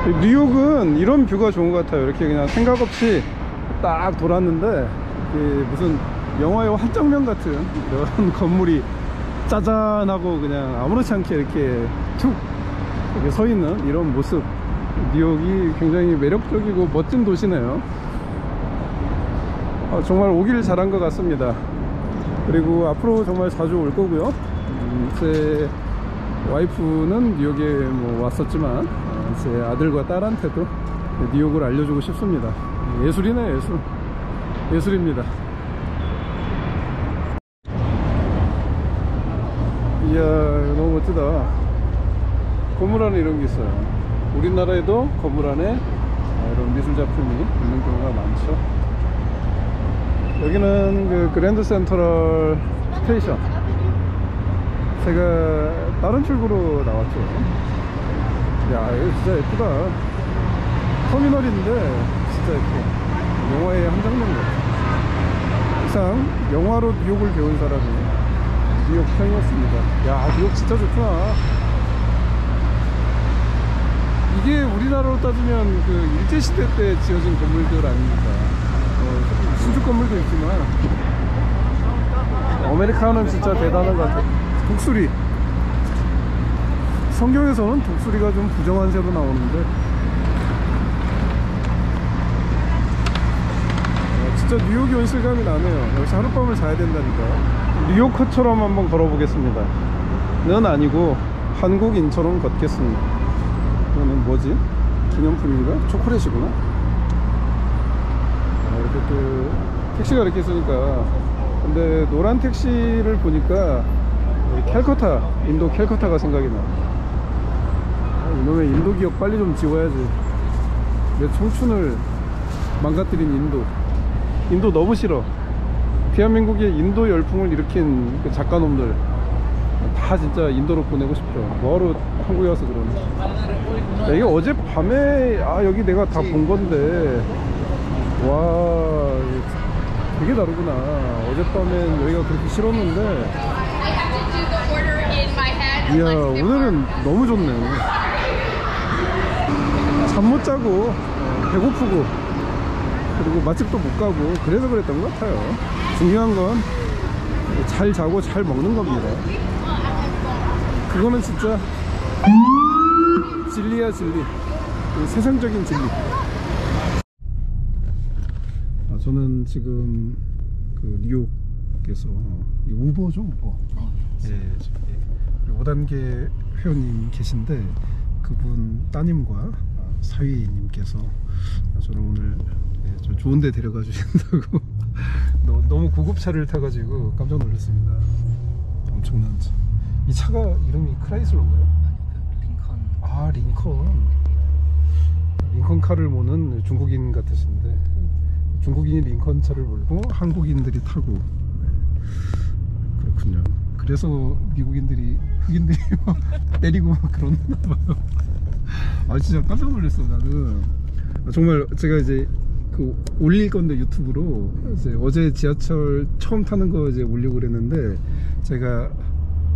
뉴욕은 이런 뷰가 좋은 것 같아요. 이렇게 그냥 생각 없이 딱 돌았는데 무슨 영화의 한 장면 같은 이런 건물이 짜잔하고 그냥 아무렇지 않게 이렇게 툭 이렇게 서 있는 이런 모습. 뉴욕이 굉장히 매력적이고 멋진 도시네요. 정말 오길 잘한 것 같습니다. 그리고 앞으로 정말 자주 올 거고요. 제 와이프는 뉴욕에 뭐 왔었지만 제 아들과 딸한테도 뉴욕을 알려주고 싶습니다. 예술이네, 예술. 예술입니다. 이야, 너무 멋지다. 건물 안에 이런 게 있어요. 우리나라에도 건물 안에 이런 미술 작품이 있는 경우가 많죠. 여기는 그 그랜드 센트럴 스테이션. 제가 다른 출구로 나왔죠. 야, 이거 진짜 예쁘다. 터미널인데 진짜 예뻐. 영화의 한 장면 같아. 이상 영화로 뉴욕을 배운 사람이 뉴욕 팬이었습니다. 야, 뉴욕 진짜 좋구나. 이게 우리나라로 따지면 그 일제시대 때 지어진 건물들 아닙니까? 신축 건물도 있지만 아메리카는 진짜 대단한 것 같아요. 독수리. 성경에서는 독수리가 좀 부정한 새로 나오는데 진짜 뉴욕이 온 실감이 나네요. 역시 하룻밤을 자야 된다니까. 뉴요커처럼 한번 걸어보겠습니다. 는 아니고 한국인처럼 걷겠습니다. 이거는 뭐지? 기념품인가? 초콜릿이구나. 이렇게 또 택시가 이렇게 있으니까. 근데 노란 택시를 보니까 캘커타, 인도 캘커타가 생각이 나. 이놈의 인도 기억 빨리 좀 지워야지. 내 청춘을 망가뜨린 인도 너무 싫어. 대한민국에 인도 열풍을 일으킨 그 작가놈들 다 진짜 인도로 보내고 싶죠. 뭐하러 한국에 와서 그러나. 이게 어젯밤에 여기 내가 다 본 건데 와, 되게 다르구나. 어젯밤엔 여기가 그렇게 싫었는데 이야, 오늘은 너무 좋네. 잠 못 자고 배고프고 그리고 맛집도 못 가고 그래서 그랬던 것 같아요. 중요한 건 잘 자고 잘 먹는 겁니다. 그거는 진짜 진리야, 진리. 세상적인 진리. 저는 지금 그 뉴욕에서 우버죠, 우버. 예, 저기 5단계 회원님 계신데 그분 따님과 사위님께서 저를 오늘 좀 좋은 데 데려가 주신다고 너무 고급차를 타가지고 깜짝 놀랐습니다. 엄청난 차. 이 차가 이름이 크라이슬러인가요? 아니, 그 링컨. 링컨 카를 모는 중국인 같으신데 중국인이 링컨 차를 몰고 한국인들이 타고. 그렇군요. 그래서 미국인들이 흑인들이 막 때리고 막 그러나 봐요. 진짜 깜짝 놀랐어. 나는 정말 제가 이제 그 올릴 건데 유튜브로 이제 어제 지하철 처음 타는 거 이제 올리고 그랬는데 제가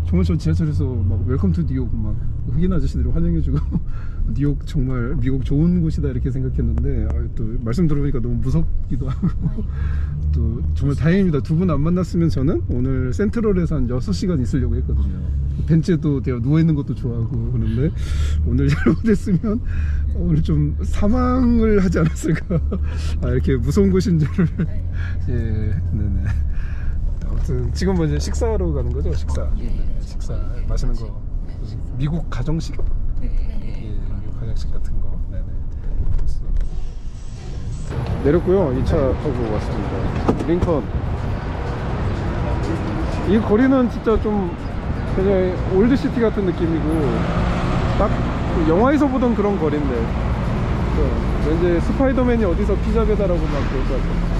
정말 저 지하철에서 막 웰컴 투 뉴욕 막 흑인 아저씨들이 환영해주고 뉴욕 정말 미국 좋은 곳이다 이렇게 생각했는데 또 말씀 들어보니까 너무 무섭기도 하고 또 정말 다행입니다. 두 분 안 만났으면 저는 오늘 센트럴에서 한 6시간 있으려고 했거든요. 벤치에도 내가 누워있는 것도 좋아하고 그런데 오늘 잘못했으면 오늘 좀 사망을 하지 않았을까. 이렇게 무서운 곳인 줄을. 예, 네네. 아무튼 지금 먼저 식사하러 가는 거죠? 식사. 식사 맛있는 거. 미국 가정식? 예, 미국 가정식 같은 거. 네네. 내렸고요. 2차 타고 왔습니다. 링컨. 이 거리는 진짜 좀 그냥 올드시티 같은 느낌이고 딱 영화에서 보던 그런 거리인데 왠지 스파이더맨이 어디서 피자 배달하고 막 그럴 것 같아요.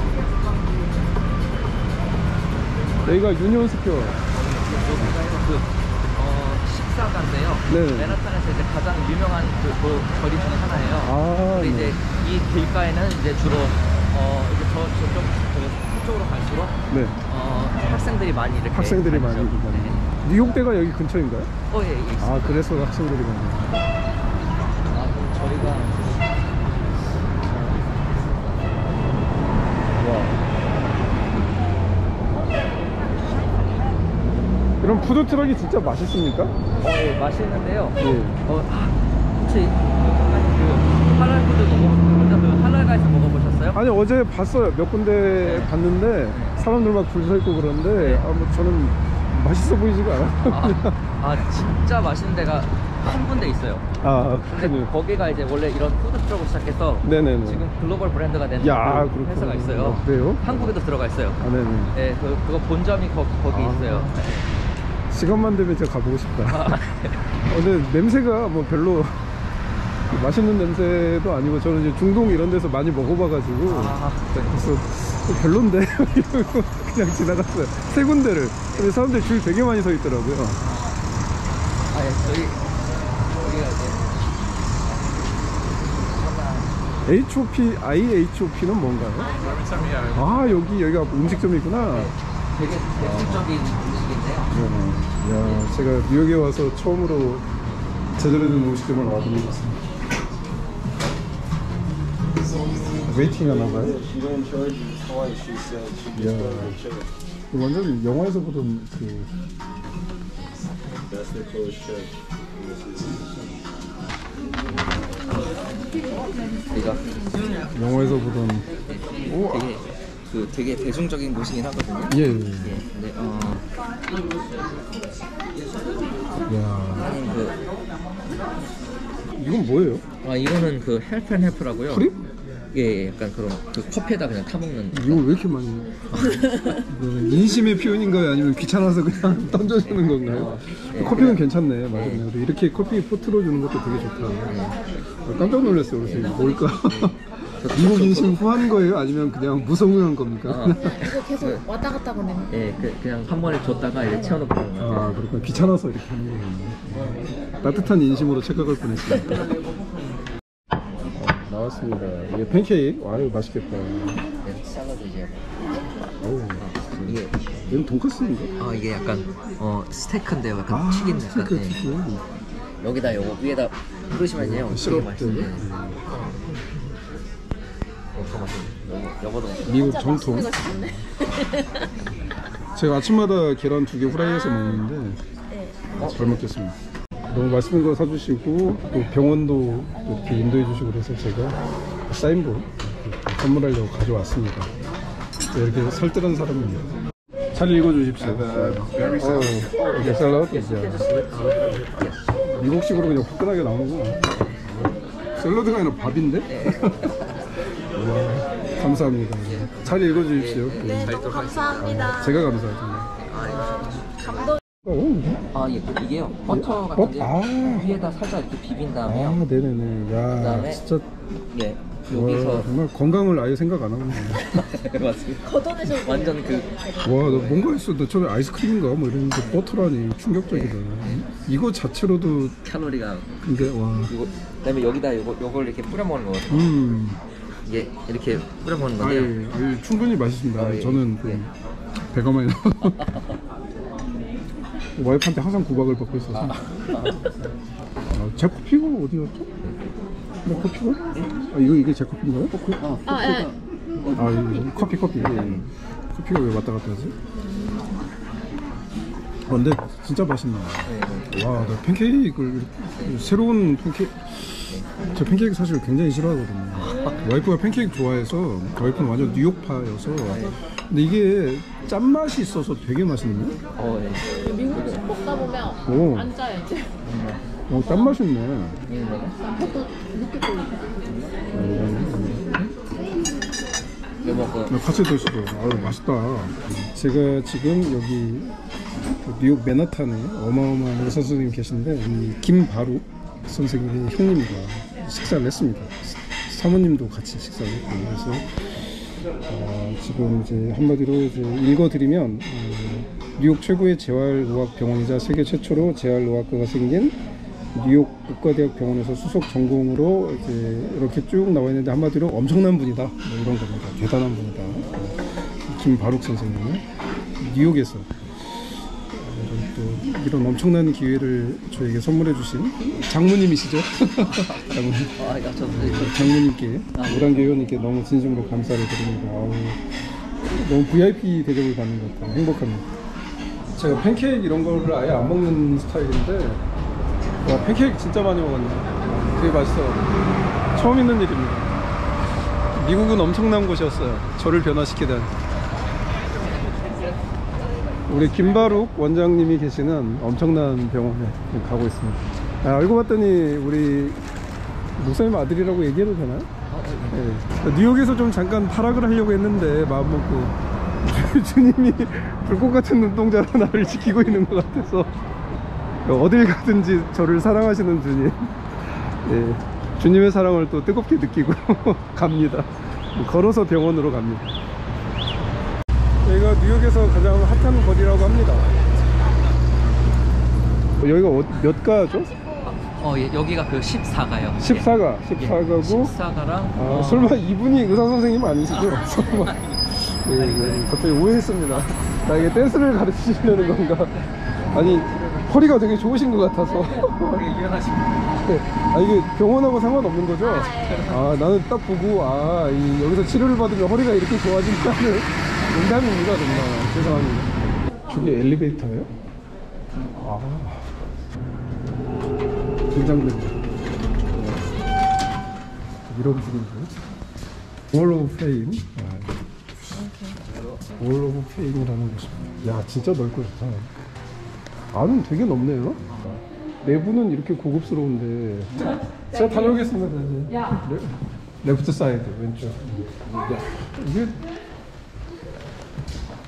여기가 유니온 스퀘어. 식사가인데요. 맨하탄에서 이제 가장 유명한 그 거리 중 하나예요. 근데 이제 이 길가에는 이제 주로 이제 저쪽 서쪽으로 갈수록 학생들이 많이 이렇게 학생들이 많이 뉴욕대가 여기 근처인가요? 예, 있습니다. 그래서 학생들이 많이. 그럼 저희가 푸드트럭이 진짜 맛있습니까? 예, 맛있는데요. 예. 혹시 그 할랄 푸드 먼저 그 할랄가에서 먹어보셨어요? 아니 어제 봤어요. 몇 군데 봤는데 사람들 막 줄 서 있고 그러는데 뭐 저는 맛있어 보이지가 않아요. 진짜 맛있는 데가 한 군데 있어요. 근데 거기가 이제 원래 이런 푸드트럭을 시작해서 네네네. 지금 글로벌 브랜드가 된 그렇구나. 회사가 있어요. 그래요? 한국에도 들어가 있어요. 네네. 네, 그거 본점이 거기 있어요. 네. 시간만 되면 제가 가보고 싶다. 근데 냄새가 뭐 별로 맛있는 냄새도 아니고 저는 이제 중동 이런 데서 많이 먹어봐가지고 그래서 별론데 이러고 그냥 지나갔어요. 세 군데를. 근데 사람들이 줄 되게 많이 서 있더라고요. 여기가 IHOP는 뭔가요? 여기가 음식점이구나. 되게 대중적인 음식인데요. 야, 제가 뉴욕에 와서 처음으로 제대로 된 음식점을 와보는 것 같습니다. 웨이팅 하나봐요? 이야, 완전 영화에서 보던 그 영화에서 보던 되게 대중적인 곳이긴 하거든요. 예. 근데 야, 아니 이건 뭐예요? 이거는 그 헬프 앤 헬프라고요. 프립? 예, 약간 그런 그 커피에다 그냥 타먹는. 이거 왜 이렇게 많이 해요? 인심의 표현인가요? 아니면 귀찮아서 그냥 던져주는 건가요? 커피는 괜찮네. 맞아요. 이렇게 커피 포트로 주는 것도 되게 좋다. 깜짝 놀랐어요. 그래서 이거 뭘까? 미국 인심 후한 거예요? 아니면 그냥 무성의한 겁니까? 이거 계속 왔다 갔다 거네요. 예, 그냥 한 번에 줬다가 이제 채워놓고 그런 거 같아요. 그렇구나. 귀찮아서 이렇게 하는 거군요. 따뜻한 인심으로 착각할 뻔했습니다. 나왔습니다. 이게 팬케이크. 아유, 맛있겠다. 샐러드 이제. 이게 얘는 돈까스인가? 이게 약간 스테이크인데요. 약간 튀긴 약간. 스테이크 예. 튀긴. 여기다 요거 위에다 뿌리시면요. 되게 시럽 맛있는데. 때문에. 더 맛있네. 요거도. 미국 정통. 제가 아침마다 계란 2개 후라이해서 먹는데 잘 먹겠습니다. 너무 맛있는 거 사주시고 또 병원도 이렇게 인도해 주시고 그래서 제가 사인본 선물하려고 가져왔습니다. 이렇게 설득한 사람입니다. 잘 읽어주십시오. 이게 샐러드? 미국식으로 그냥 화끈하게 나오는구나. 샐러드가 아니라 밥인데? 우와, 감사합니다. 잘 읽어주십시오. 네, 너무 감사합니다. 제가 감사합니다. 감동. 이게요. 버터 같은 게 아. 위에다 살짝 이렇게 비빈 다음에요. 네네네. 야, 그다음에 진짜. 예. 여기서 와, 정말 건강을 아예 생각 안 하고 있네. 맞습니다. 걷어내셨고. 완전 그 와, 너 뭔가 했어. 너 처음에 아이스크림인가 뭐 이랬는데 버터라니 충격적이다. 이거 자체로도 칼로리가. 근데 와. 그다음에 여기다 요걸 이렇게 뿌려 먹는 거거든요. 이게 이렇게 뿌려 먹는 건데요. 충분히 맛있습니다. 예. 저는 그 배가 많이 나. 와이프한테 항상 구박을 받고 있어서. 제 커피가 어디 갔죠? 내 커피가? 이게 제 커피인가요? 예. 커피. 커피가 왜 왔다 갔다 하지? 근데 진짜 맛있네. 와, 나 팬케이크를 새로운 팬케이크. 저 팬케이크 사실 굉장히 싫어하거든요. 와이프가 팬케이크 좋아해서 와이프는 완전 뉴욕파여서. 근데 이게 짠맛이 있어서 되게 맛있네. 미국식 먹다 보면 안 짜요 이제. 짠맛이 있네. 그것도 늦게 끓이고. 같이 드시죠. 아유, 맛있다. 제가 지금 여기 뉴욕 맨하탄에 어마어마한 의사 선생님 계신데 이 김바룩 선생님의 형님과 식사를 했습니다. 사모님도 같이 식사를 했고 그래서 지금 이제 한마디로 이제 읽어드리면 뉴욕 최고의 재활의학 병원이자 세계 최초로 재활의학과가 생긴 뉴욕 의과대학 병원에서 수석 전공으로 이제 이렇게 쭉 나와 있는데 한마디로 엄청난 분이다 뭐 이런 겁니다. 대단한 분이다. 김바룩 선생님은 뉴욕에서 또 이런 엄청난 기회를 저에게 선물해 주신 장모님이시죠? 장모님께 오랑교 의원님께 너무 진심으로 감사를 드립니다. 너무 VIP 대접을 받는 것 같아요. 행복합니다. 제가 팬케이크 이런 거를 아예 안 먹는 스타일인데 와 팬케이크 진짜 많이 먹었네. 되게 맛있어요. 처음 있는 일입니다. 미국은 엄청난 곳이었어요. 저를 변화시키다니. 우리 김바룩 원장님이 계시는 엄청난 병원에 가고 있습니다. 알고 봤더니 우리 목사님 아들이라고 얘기해도 되나요? 네. 뉴욕에서 좀 잠깐 타락을 하려고 했는데 마음 먹고 주님이 불꽃 같은 눈동자로 나를 지키고 있는 것 같아서 어딜 가든지 저를 사랑하시는 주님. 네. 주님의 사랑을 또 뜨겁게 느끼고 갑니다. 걸어서 병원으로 갑니다. 여기가 뉴욕에서 가장 핫한 거리라고 합니다. 여기가 몇 가죠? 여기가 그 14가요. 14가. 14가고 14가랑 설마 이분이 의사 선생님 아니시죠? 설마. 예, 갑자기 오해했습니다. 나에게 댄스를 가르치시려는 건가? 아니 허리가 되게 좋으신 것 같아서. 네. 이게 병원하고 상관없는 거죠? 나는 딱 보고 여기서 치료를 받으면 허리가 이렇게 좋아진다는 농담입니다. 농담. 죄송합니다. 저게 엘리베이터예요? 긴장된다. 이런 분인데 월 오브 페인. 월 오브 페인이라는 곳입니다. 야 진짜 넓고 좋다. 안은 되게 넓네요. 내부는 이렇게 고급스러운데 제가 다녀오겠습니다. 레프트 사이드 왼쪽. 이게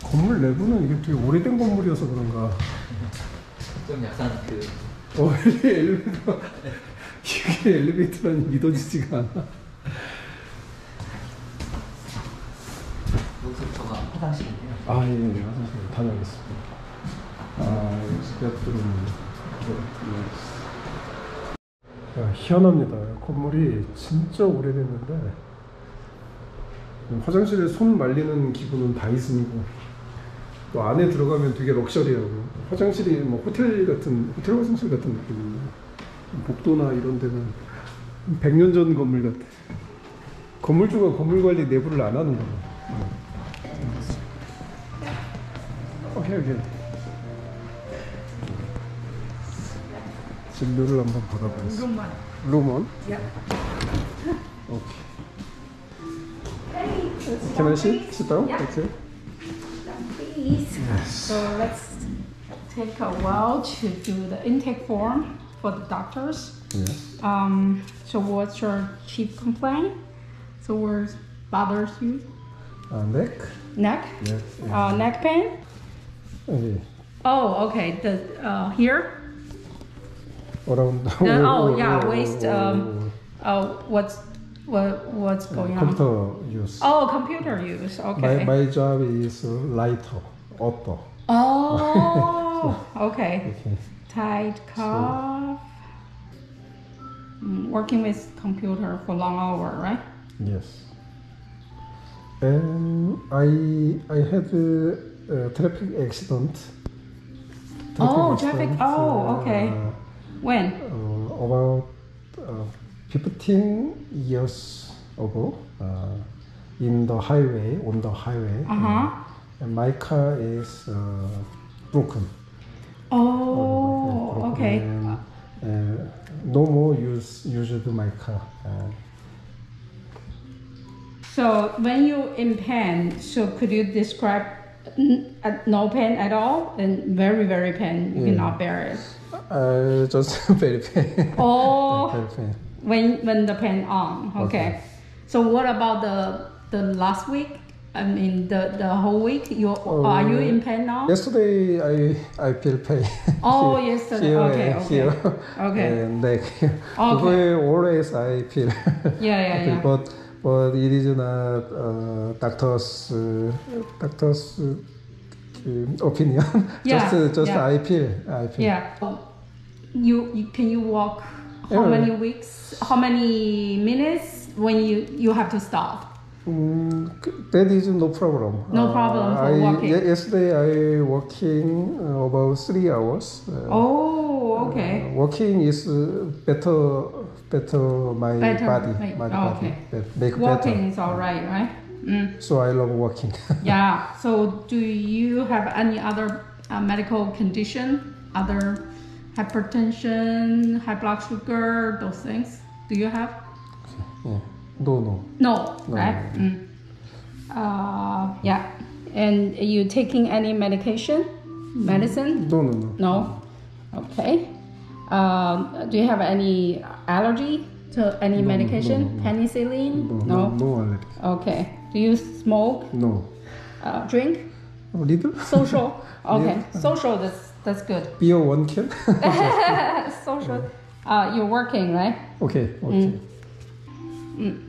건물 내부는 이게 되게 오래된 건물이어서 그런가 좀 약간 이게 엘리베이터. 이게 엘리베이터라니 믿어지지가 않아. 여기서부터가 화장실이에요. 예, 화장실 다녀오겠습니다. 희한합니다. 건물이 진짜 오래됐는데 화장실에 손 말리는 기구는 다 있으니고 또 안에 들어가면 되게 럭셔리하고 화장실이 뭐 호텔 화장실 같은 느낌입니다. 복도나 이런 데는 100년 전 건물 같아. 건물주가 건물 관리 내부를 안 하는 거야. 오케이. 진료를 한번 받아보겠습니다. 룸원? 오케이. Can I sit down? Okay. Please. Yes. So let's take a while to do the intake form for the doctors. Yes. So what's your chief complaint? So what bothers you? Neck? Neck? Yes. Neck pain? Okay. Oh, okay. The here? Around. Waist. What's going on? Computer use. Oh, computer use. Okay. My job is writer, author. Oh, okay. Okay. Tight cough. Working with computer for long hour, right? Yes. And I had a traffic accident. Traffic. Oh, okay. When? About 15 years ago, on the highway, and my car is broken. Oh, okay. And, no more use my car. So when you in pain, so could you describe no pain at all and very, very pain? You cannot bear it. Just very pain. Oh, very pain. when the pain on. Okay. So what about the last week? I mean the whole week. Are you in pain now? Yesterday I feel pain. Oh, yesterday. Here Okay. and here. Okay. And neck. Okay. Always I feel. Yeah. But it is not doctor's opinion. Yeah, just yeah. I feel. Yeah. You can you walk how many weeks? How many minutes when you have to stop? That is no problem. No problem for walking. Yesterday I walking about 3 hours. Okay. Walking is better my body. Okay. Make Walking better. is alright, right? So I love walking. Yeah. So do you have any other medical condition, other hypertension, high blood sugar, those things? Do you have? Yeah. No. No, right? Yeah. And are you taking any medication? Medicine? No. No? Okay. Do you have any allergy to any medication? No. Penicillin? No allergy. Okay. Do you smoke? No. Drink? A little? Social? Okay. Social, that's good. Beer 1 can? Social. You're working, right? Okay.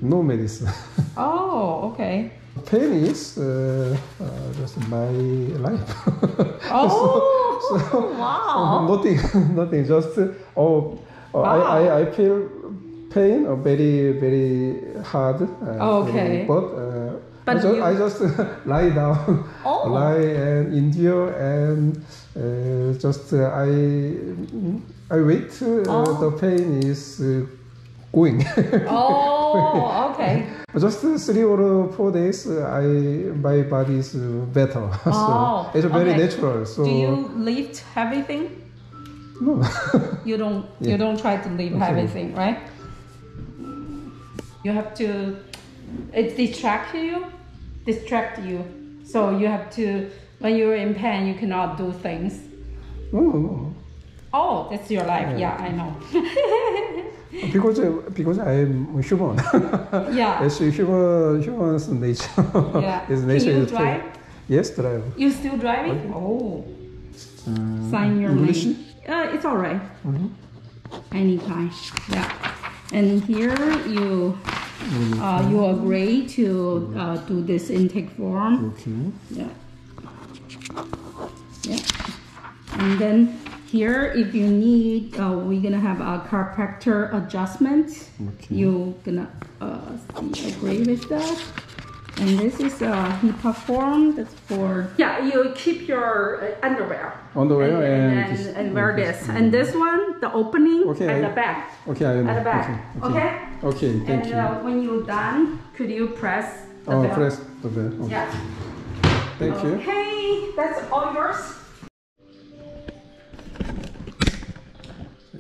No medicine. Oh, okay. Pain is just my life. Oh, wow. Nothing. Just I feel pain very very hard. Okay. But I just lie down, lie and endure and just I wait. The pain is going. Oh, okay. Just 3 or 4 days, my body is better. So it's very natural. So do you lift heavy thing? No. You don't. You don't try to lift heavy thing, right? You have to. It distract you. So you have to. When you're in pain, you cannot do things. No. Oh, that's your life. Yeah, I know. Because I am human. Yeah. It's human's nature. Yeah. It's nature. Can you is drive? Yes, drive. You still driving? Oh. Sign your English? name. It's all right. Anytime. Yeah. And here you agree to do this intake form. Okay. Yeah. And then here, if you need, we're gonna have a chiropractor adjustment. Okay. You're gonna agree with that. And this is a HIPAA form. That's for you keep your underwear. Underwear and wear this. And this one, the opening at the back. Okay, I know. At the back. Okay. Okay, thank you. And when you're done, could you press the bell? Press the bell. Okay. Yeah. Thank you. Okay, that's all yours.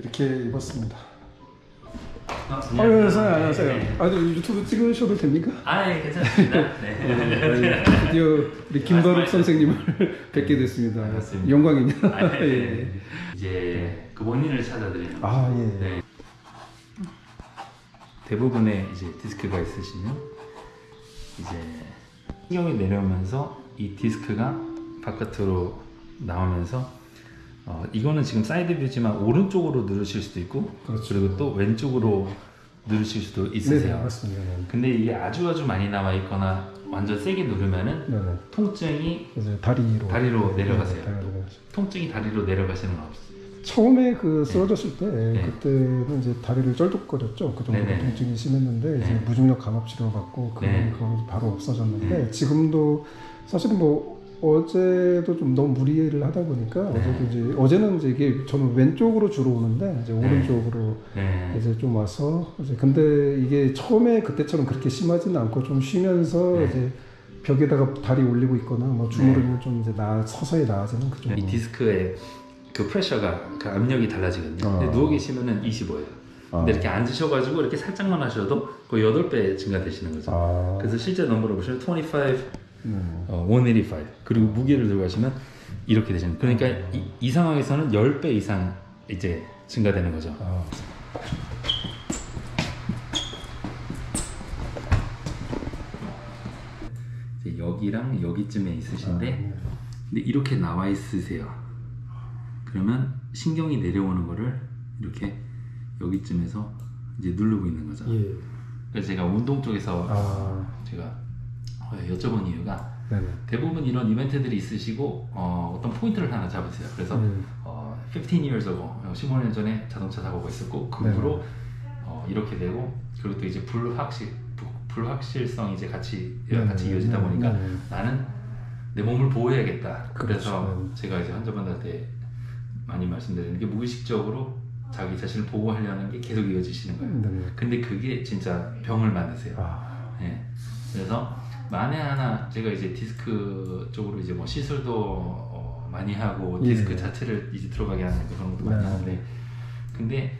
이렇게 입었습니다. 안녕하세요. 유튜브 찍으셔도 됩니까? 예, 괜찮습니다. 네. 드디어 우리 김바룩 선생님을 뵙게 됐습니다. 반갑습니다. 영광입니다. 예. 이제 그 원인을 찾아드리는 거죠. 예. 네. 대부분의 이제 디스크가 있으시면 이제 신경이 내려오면서 이 디스크가 바깥으로 나오면서 이거는 지금 사이드 뷰지만 오른쪽으로 누르실 수도 있고 그렇죠. 그리고 또 왼쪽으로 누르실 수도 있으세요. 네, 맞습니다. 근데 이게 아주 많이 나와 있거나 완전 세게 누르면은 통증이 이제 다리로 내려가세요. 다리로. 통증이 다리로 내려가시는 건 없어요. 처음에 그 쓰러졌을 때 그때는 이제 다리를 쩔뚝거렸죠. 그 정도 통증이 심했는데 이제 무중력 감압 치료 받고 그건 바로 없어졌는데 지금도 사실 뭐 어제도 좀 너무 무리를 하다 보니까 어제는 이제 이게 저는 왼쪽으로 주로 오는데 이제 오른쪽으로 이제 좀 와서 이제 근데 이게 처음에 그때처럼 그렇게 심하지는 않고 좀 쉬면서 이제 벽에다가 다리 올리고 있거나 뭐 주무르면 좀 이제 서서히 나아지는 그 정도. 이 디스크의 그 프레셔가 그 압력이 달라지거든요. 근데 누워 계시면은 25예요. 근데 이렇게 앉으셔가지고 이렇게 살짝만 하셔도 거의 8배 증가되시는 거죠. 그래서 실제 넘버를 보시면 25 185 그리고 무게를 들고 가시면 이렇게 되시는 그러니까 이 상황에서는 10배 이상 이제 증가되는 거죠. 이제 여기랑 여기쯤에 있으신데 근데 이렇게 나와 있으세요. 그러면 신경이 내려오는 거를 이렇게 여기쯤에서 이제 누르고 있는 거죠. 그래서 제가 운동 쪽에서 제가 여쭤본 이유가 대부분 이런 이벤트들이 있으시고 어떤 포인트를 하나 잡으세요. 그래서 15 years ago 15년 전에 자동차 사고가 있었고 그 후로 이렇게 되고 그리고 또 이제 불확실성이 이제 같이 이어지다 보니까 나는 내 몸을 보호해야겠다. 그래서 제가 이제 환자분들한테 많이 말씀드리는 게 무의식적으로 자기 자신을 보호하려는 게 계속 이어지시는 거예요. 근데 그게 진짜 병을 만드세요. 그래서 만에 하나 제가 이제 디스크 쪽으로 이제 뭐 시술도 많이 하고 디스크 자체를 이제 들어가게 하는 그런 것도 많이 하는데, 근데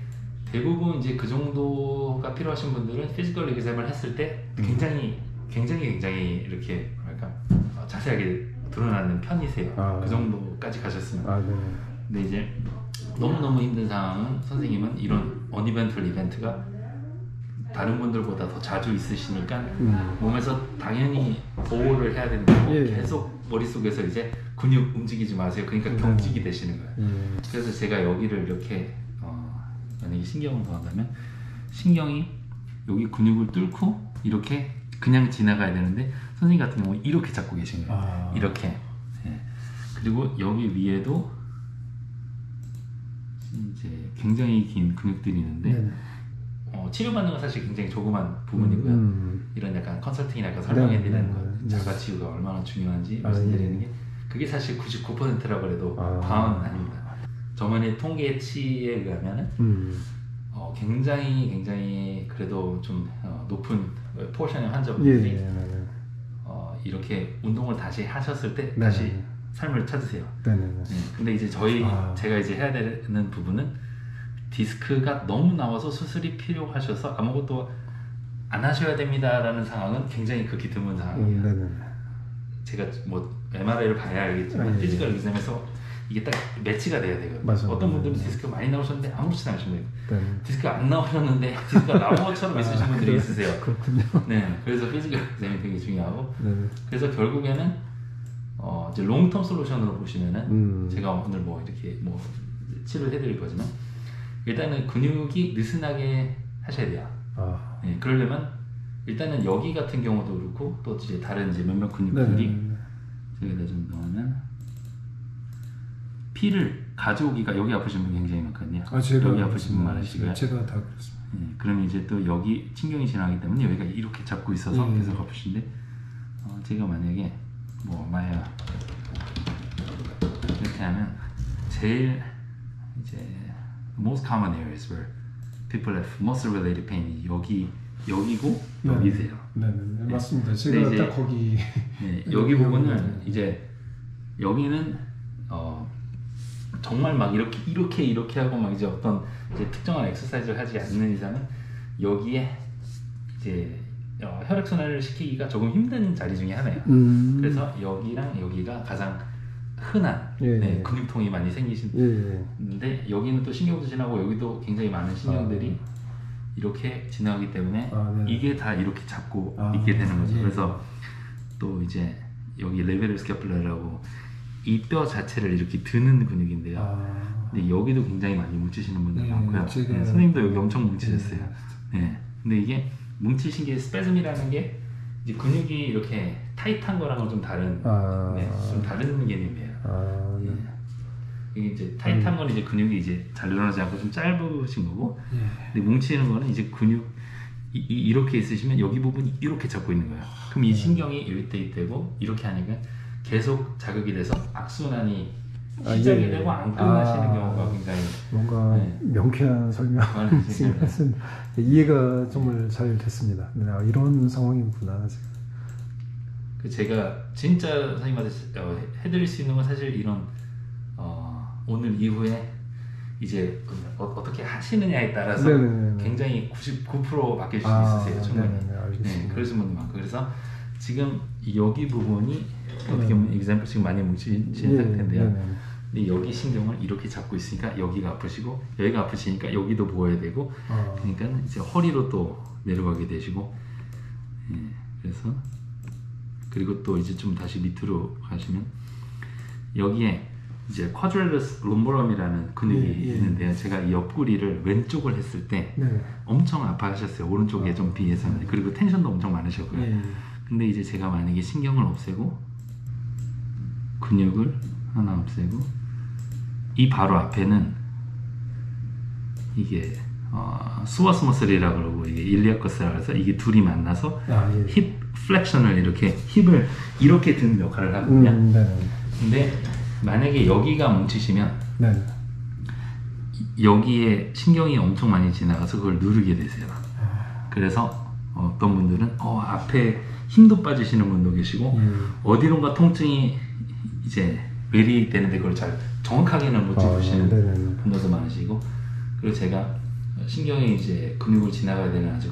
대부분 이제 그 정도가 필요하신 분들은 피지컬 리그잼을 했을 때 굉장히 이렇게 뭐랄까 자세하게 드러나는 편이세요. 그 정도까지 가셨으면. 근데 이제 너무너무 힘든 상황은 선생님은 이런 어니벤트럴 이벤트가 다른 분들보다 더 자주 있으시니까 몸에서 당연히 보호를 해야 되는 거고 계속 머릿속에서 이제 근육 움직이지 마세요. 그러니까 경직이 되시는 거예요. 그래서 제가 여기를 이렇게 만약에 신경을 더한다면 신경이 여기 근육을 뚫고 이렇게 그냥 지나가야 되는데 선생님 같은 경우는 이렇게 잡고 계신 거예요. 이렇게. 그리고 여기 위에도 이제 굉장히 긴 근육들이 있는데 치료받는 건 사실 굉장히 조그만 부분이고요. 이런 약간 컨설팅이나 약간 설명해드리는 거, 자가치유가 얼마나 중요한지 말씀드리는 게 그게 사실 99%라고 해도 과언은 아닙니다. 저만의 통계치에 의하면은 굉장히 그래도 좀 높은 포션의 환자분들이 이렇게 운동을 다시 하셨을 때 다시 삶을 찾으세요. 근데 이제 제가 이제 해야 되는 부분은 디스크가 너무 나와서 수술이 필요하셔서 아무것도 안 하셔야 됩니다라는 상황은 굉장히 극히 드문 상황이에요. 제가 뭐 MRI를 봐야 알겠지만 피지컬 리그잼에서 이게 딱 매치가 돼야 되거든요. 어떤 분들은 디스크가 많이 나오셨는데 아무렇지도 않으신 거예요. 디스크가 안 나오셨는데 디스크가 나온 것처럼 있으신 분들이 있으세요. 그렇군요. 그래서 피지컬 리그잼이 되게 중요하고 그래서 결국에는 이제 롱텀 솔루션으로 보시면은 제가 오늘 뭐 이렇게 뭐 치료를 해드릴 거지만 일단은 근육이 느슨하게 하셔야 돼요. 그러려면 일단은 여기 같은 경우도 그렇고 또 이제 다른 이제 몇몇 근육들이 여기다 좀 넣으면 피를 가져오기가 여기 아프신 분 굉장히 많거든요. 여기 아프신 분 많으시고요. 제가 다 그렇습니다. 그럼 이제 또 여기 신경이 지나가기 때문에 여기가 이렇게 잡고 있어서 계속 아프신데 제가 만약에 뭐 마야 이렇게 하면 제일 이제 most common areas where people have muscle related pain 여기고 여기세요. 맞습니다. 제가 이제, 딱 거기 여기 부분은 이제 여기는 정말 막 이렇게 하고 막 이제 어떤 이제 특정한 엑서사이즈를 하지 않는 이상은 여기에 이제 혈액순환을 시키기가 조금 힘든 자리 중에 하나예요. 그래서 여기랑 여기가 가장 흔한 근육통이 많이 생기시는데 여기는 또 신경도 지나고 여기도 굉장히 많은 신경들이 이렇게 지나가기 때문에 이게 다 이렇게 잡고 있게 되는 거죠. 그래서 또 이제 여기 레베ル 스캐플라라고 이 뼈 자체를 이렇게 드는 근육인데요. 근데 여기도 굉장히 많이 뭉치시는 분들 많고요. 선생님도 여기 엄청 뭉치셨어요. 근데 이게 뭉치신 게 스패즘이라는 게 이제 근육이 이렇게 타이트한 거랑은 좀 다른 좀 다른 개념이에요. 이게 이제 타이트한 건 이제 근육이 이제 잘 늘어나지 않고 좀 짧으신 거고, 근데 뭉치는 거는 이제 근육 이렇게 있으시면 여기 부분이 이렇게 잡고 있는 거예요. 그럼 이 신경이 여기 되고 이렇게 하니까 계속 자극이 돼서 악순환이 시작이 되고 안 끝나시는 경우가 굉장히 뭔가 명쾌한 설명이 같습니다. 이해가 정말 잘 됐습니다. 이런 상황이구나. 제가 진짜 선생님한테 해드릴 수 있는 건 사실 이런 오늘 이후에 이제 어떻게 하시느냐에 따라서 굉장히 99% 바뀔 수 있으세요. 충분히. 그러신 분도 많고. 그래서 지금 여기 부분이 어떻게 보면 example 지금 많이 뭉친 상태인데요. 근데 여기 신경을 이렇게 잡고 있으니까 여기가 아프시고 여기가 아프시니까 여기도 보여야 되고 그러니까 이제 허리로 또 내려가게 되시고 그래서 그리고 또 이제 좀 다시 밑으로 가시면 여기에 이제 쿼드레러스 롬보럼이라는 근육이 있는데요. 제가 이 옆구리를 왼쪽을 했을 때 엄청 아파하셨어요. 오른쪽에 좀 비해서는. 그리고 텐션도 엄청 많으셨고요. 근데 이제 제가 만약에 신경을 없애고 근육을 하나 없애고 이 바로 앞에는 이게 수어스 머슬이라고 그러고 이게 일리아커스라고 해서 이게 둘이 만나서 힙 플렉션을 이렇게 힙을 이렇게 드는 역할을 하거든요. 근데 만약에 여기가 뭉치시면 여기에 신경이 엄청 많이 지나가서 그걸 누르게 되세요. 그래서 어떤 분들은 앞에 힘도 빠지시는 분도 계시고 어디론가 통증이 이제 외리 되는데 그걸 잘 정확하게는 못 짚으시는 분들도 많으시고, 그리고 제가 신경이 이제 근육을 지나가야 되는 아주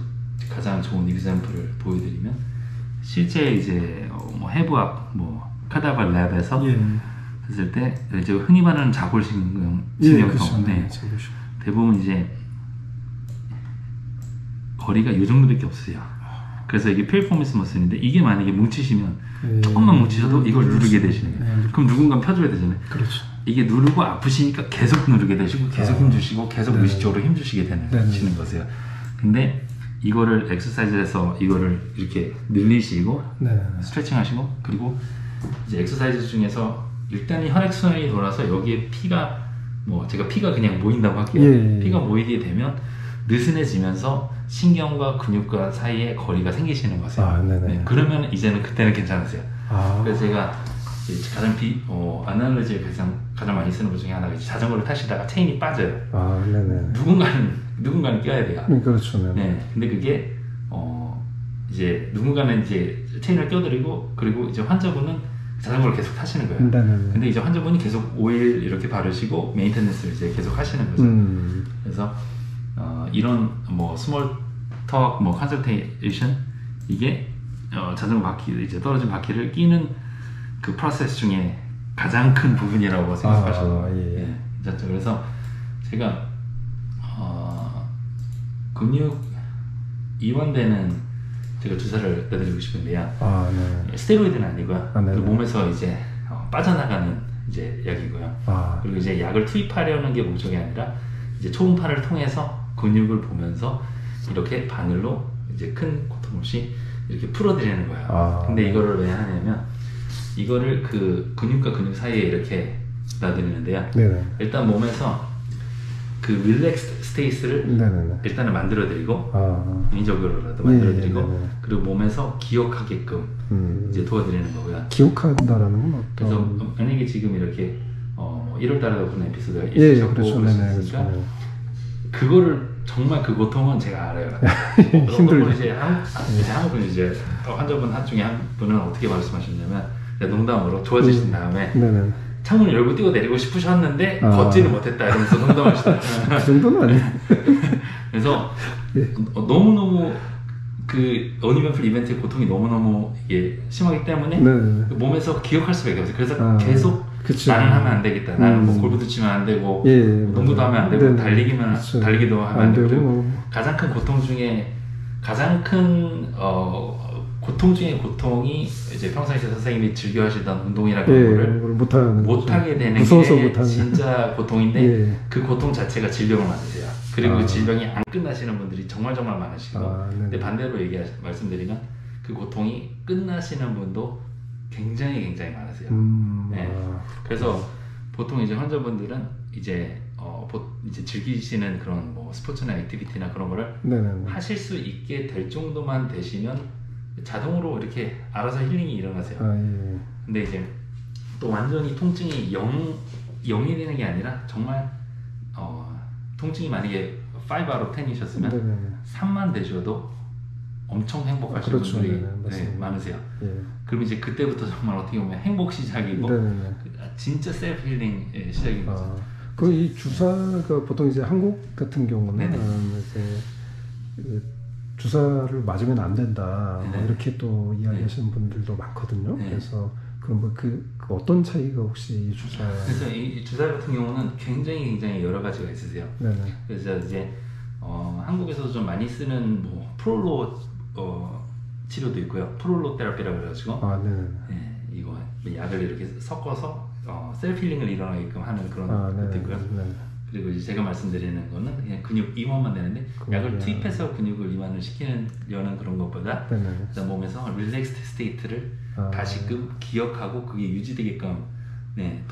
가장 좋은 example을 보여드리면, 실제 이제 뭐 해부학 뭐 카다발 랩에서 했을 때 이제 흔히 말하는 자골신경 신경통, 대부분 이제 거리가 이 정도밖에 없어요. 그래서 이게 필포미스 머슬인데, 이게 만약에 뭉치시면 조금만 뭉치셔도 이걸 누르게 되시는 거예요. 그럼 누군가 펴줘야 되잖아요. 그렇죠. 이게 누르고 아프시니까 계속 누르게 되시고 계속 힘주시고 계속 무의식적으로 힘주시게 되시는 거세요. 근데 이거를 엑서사이즈에서 이거를 이렇게 늘리시고 스트레칭 하시고, 그리고 이제 엑서사이즈 중에서 일단 혈액순환이 돌아서 여기에 피가 뭐 제가 피가 그냥 모인다고 할게요. 피가 모이게 되면 느슨해지면서 신경과 근육과 사이에 거리가 생기시는 거세요. 네, 그러면 이제는 그때는 괜찮으세요. 그래서 제가 가장 아날로지에 가장 많이 쓰는 것 중에 하나가 자전거를 타시다가 체인이 빠져요. 누군가는 껴야 돼요. 그렇죠. 네. 근데 그게 이제 누군가는 이제 체인을 껴드리고, 그리고 이제 환자분은 자전거를 계속 타시는 거예요. 근데 이제 환자분이 계속 오일 이렇게 바르시고 메인테넌스를 이제 계속 하시는 거죠. 그래서 이런 뭐 스몰 턱 뭐 컨설테이션, 이게 자전거 바퀴 이제 떨어진 바퀴를 끼는 그 프로세스 중에 가장 큰 부분이라고 생각하셔도 괜찮죠. 그래서 제가 근육 이완되는 제가 주사를 내드리고 싶은데요. 스테로이드는 아니고요. 그 몸에서 이제 빠져나가는 이제 약이고요. 그리고 이제 약을 투입하려는 게 목적이 아니라 이제 초음파를 통해서 근육을 보면서 이렇게 바늘로 이제 큰 고통 없이 이렇게 풀어드리는 거예요. 근데 이거를 왜 하냐면, 이거를 그 근육과 근육 사이에 이렇게 놔드리는데요. 일단 몸에서 그 릴렉스 스테이스를 일단은 만들어드리고, 인위적으로라도 만들어드리고, 그리고 몸에서 기억하게끔 이제 도와드리는 거고요. 기억한다라는 건 어떤? 그래서 만약에 지금 이렇게 1월달에도 그런 에피소드가 있으셨고 그러셨으니까 그거를 정말 그 고통은 제가 알아요. 힘들죠. 이제 한국 분 이제 환자분 중에 한 분은 어떻게 말씀하셨냐면, 농담으로 좋아지신 다음에 창문을 열고 뛰어내리고 싶으셨는데 걷지를 못했다 이러면서 농담하시더라고요. 그 정도는 아니에요. 그래서 너무너무 그 어니ቨ풀 이벤트의 고통이 너무너무 이게 심하기 때문에 몸에서 기억할 수밖에 없어요. 그래서 계속 나는 하면 안 되겠다. 나는 뭐 골프도 치면 안 되고 농구도 하면 안 되고 달리기도 하면 안 되고, 가장 큰 고통 중에 가장 큰 고통 중에 고통이 이제 평상시에 선생님이 즐겨 하시던 운동이라는 거를 못하게 되는 게 진짜 고통인데, 그 고통 자체가 질병을 만드세요. 그리고 그 질병이 안 끝나시는 분들이 정말 많으시고, 근데 반대로 말씀드리면 그 고통이 끝나시는 분도 굉장히 많으세요. 그래서 보통 이제 환자분들은 이제 이제 즐기시는 그런 뭐 스포츠나 액티비티나 그런 거를 하실 수 있게 될 정도만 되시면 자동으로 이렇게 알아서 힐링이 일어나세요. 근데 이제 또 완전히 통증이 0이 되는 게 아니라 정말 통증이 만약에 5 out of 10이셨으면 3만 되셔도 엄청 행복하시는 분들이 많으세요. 그럼 이제 그때부터 정말 어떻게 보면 행복 시작이고 진짜 셀프 힐링의 시작인 거죠. 그 이 주사가 보통 이제 한국 같은 경우는 이제 주사를 맞으면 안 된다 뭐 이렇게 또 이야기하시는 분들도 많거든요. 그래서 그럼 뭐 그 어떤 차이가 혹시 이 주사? 그래서 이 주사 같은 경우는 굉장히 여러 가지가 있으세요. 그래서 이제 한국에서도 좀 많이 쓰는 뭐 프롤로 치료도 있고요. 프롤로 테라피라고 그래가지고 이거 약을 이렇게 섞어서 셀프 힐링을 일어나게끔 하는 그런 것도 있고요. 그리고 이제 제가 말씀드리는 거는 그냥 근육 이완만 되는데, 약을 투입해서 근육을 이완을 시키려는 그런 것보다 몸에서 릴렉스드 스테이트를 다시금 기억하고 그게 유지되게끔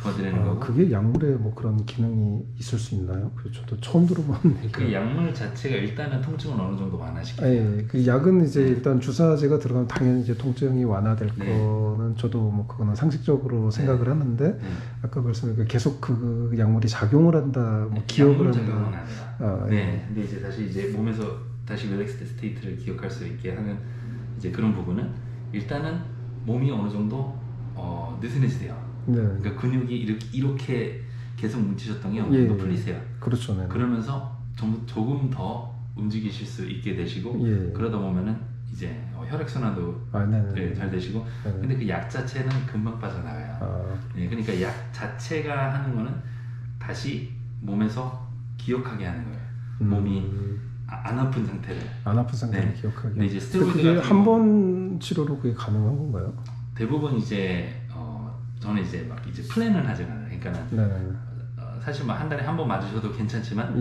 도와드리는 거고. 그게 약물에 뭐 그런 기능이 있을 수 있나요? 저도 처음 들어봤는데. 그 약물 자체가 일단은 통증을 어느 정도 완화시켜요. 그 약은 이제 일단 주사제가 들어가면 당연히 이제 통증이 완화될 거는 저도 뭐 그거는 상식적으로 생각을 하는데, 아까 말씀하신 계속 그 약물이 작용을 한다, 뭐 기억을 한다. 작용은 아니라. 근데 이제 다시 몸에서 다시 릴렉스드 스테이트를 기억할 수 있게 하는 이제 그런 부분은 일단은 몸이 어느 정도 느슨해지세요. 네. 그러니까 근육이 이렇게 계속 뭉치셨던 게 어느 정도 예. 풀리세요. 그렇죠. 네. 그러면서 조금 더 움직이실 수 있게 되시고 예. 그러다 보면은 이제 혈액순환도 네, 잘 되시고 네네. 근데 그 약 자체는 금방 빠져나가요. 네, 그러니까 약 자체가 하는 거는 다시 몸에서 기억하게 하는 거예요. 몸이 안 아픈 상태를 네. 기억하게. 근데 이제 스테로이드 그게 한 번 치료로 그게 가능한 건가요? 대부분 이제 저는 이제 막 이제 플랜을 하지 않아요. 그러니까는 사실 뭐 한 달에 한 번 맞으셔도 괜찮지만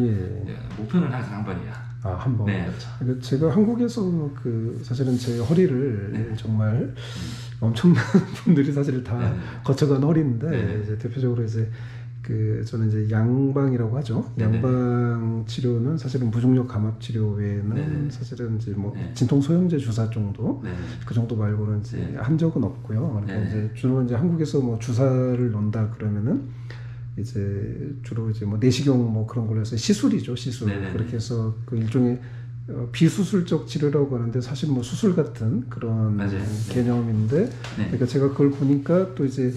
목표는 항상 한 번이야. 한 번. 네, 그렇죠. 제가 한국에서 사실은 제 허리를 정말 엄청난 분들이 사실 다 거쳐간 허리인데 이제 대표적으로 이제 저는 이제 양방이라고 하죠. 양방 치료는 사실은 무중력 감압 치료 외에는 사실은 이제 뭐 진통 소염제 주사 정도 그 정도 말고는 이제 한 적은 없고요. 그러니까 이제 주로 이제 한국에서 뭐 주사를 놓는다 그러면은 이제 주로 이제 뭐 내시경 뭐 그런 걸로 해서 시술이죠, 시술. 그렇게 해서 그 일종의 비수술적 치료라고 하는데 사실 뭐 수술 같은 그런 개념인데 그러니까 제가 그걸 보니까 또 이제